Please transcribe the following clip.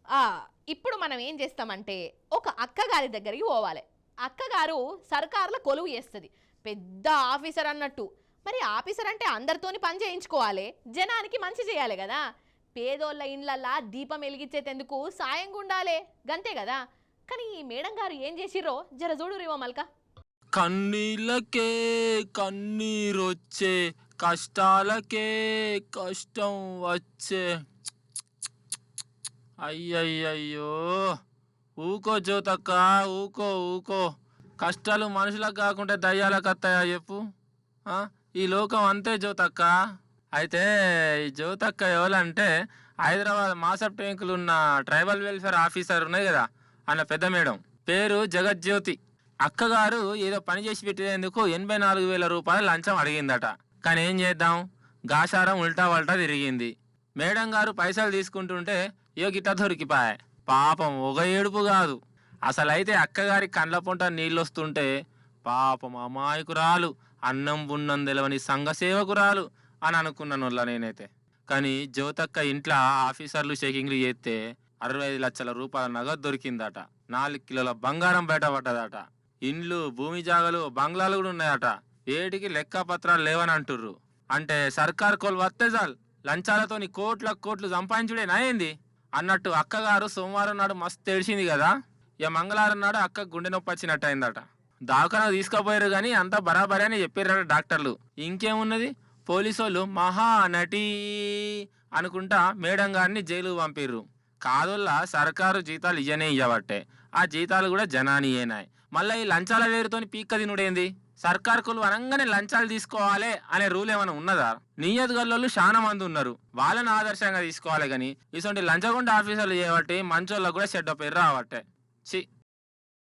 ఆ ఇప్పుడు మనం ఏం చేస్తామంటే ఒక అక్కగారి దగ్గరికి పోవాలి. అక్కగారు సర్కార్లో కొలువు చేస్తుంది, పెద్ద ఆఫీసర్ అన్నట్టు. మరి ఆఫీసర్ అంటే అందరితోని పని చేయించుకోవాలి, జనానికి మంచి చేయాలి కదా. పేదోళ్ళ ఇండ్లల్లా దీపం వెలిగించేందుకు సాయంగా ఉండాలి, గంతే కదా. కానీ ఈ మేడం గారు ఏం చేసిర్రో జర చూడు రేవో మల్క. కన్నీళ్ళకే కన్నీరొచ్చే, కష్టాలకే కష్టం వచ్చే. అయ్యయ్యయ్యో, ఊకో జ్యోతక్క, ఊకో ఊకో. కష్టాలు మనుషులకు కాకుంటే దయ్యాలకు వస్తాయా చెప్పు? ఆ? ఈ లోకం అంతే జ్యోతక్క. అయితే ఈ జ్యోతక్క ఎవరంటే హైదరాబాద్ మాసప్ ట్యాంకులు ఉన్న ట్రైబల్ వెల్ఫేర్ ఆఫీసర్ ఉన్నాయి కదా, అన్న పెద్ద మేడం. పేరు జగజ్యోతి. అక్కగారు ఏదో పని చేసి పెట్టేందుకు 84,000 రూపాయలు లంచం అడిగిందట. కానీ ఏం చేద్దాం, గాశారం ఉల్టా వల్టా తిరిగింది. మేడం గారు పైసలు తీసుకుంటుంటే ఏ గిట్ట దొరికిపాయ. పాపం ఒక ఏడుపు కాదు, అసలైతే అక్కగారి కండ్ల పొంట నీళ్ళొస్తుంటే పాపం అమాయకురాలు, అన్నం బున్నం తెలవని సంఘ సేవకురాలు అని అనుకున్నాను నేనైతే. కానీ జ్యోతక్క ఇంట్లో ఆఫీసర్లు చెకింగ్లు చేస్తే 65 లక్షల రూపాయల నగదు దొరికిందట. 4 కిలోల బంగారం బయటపడ్డదట. ఇండ్లు, భూమి జాగలు, బంగ్లాలు కూడా ఉన్నాయట. ఏటికి లెక్క పత్రాలు లేవని అంటుర్రు. అంటే సర్కార్ కోలు వస్తే చాలు లంచాలతోని కోట్ల కోట్లు సంపాదించుడే నాయింది అన్నట్టు అక్కగారు సోమవారం నాడు మస్తు ఏడిచింది కదా. ఇక మంగళవారం నాడు అక్క గుండె నొప్పి వచ్చినట్టు అయిందట. దావఖానా తీసుకుపోయారు కానీ అంతా బరాబరి అని చెప్పారట డాక్టర్లు. ఇంకేమున్నది, పోలీసు వాళ్ళు మహానటి అనుకుంటా మేడం గారిని జైలు పంపిర్రు. కాదోళ్ళ సర్కారు జీతాలు ఇయ్యనే ఇయ్యబట్టే ఆ జీతాలు కూడా జనానియేనాయి. మళ్ళీ ఈ లంచాల వేరుతోని పీక్క తినుడేంది? సర్కార్ కులు అనగానే లంచాలు తీసుకోవాలి అనే రూల్ ఏమైనా ఉన్నదా? నియత్ గల్లోళ్ళు చాలా మంది ఉన్నారు, వాళ్ళని ఆదర్శంగా తీసుకోవాలి. కానీ ఇటువంటి లంచగొండ ఆఫీసర్లు చేయబట్టి మంచోళ్ళకు కూడా చెడ్డ పేరు రావట్టే. చి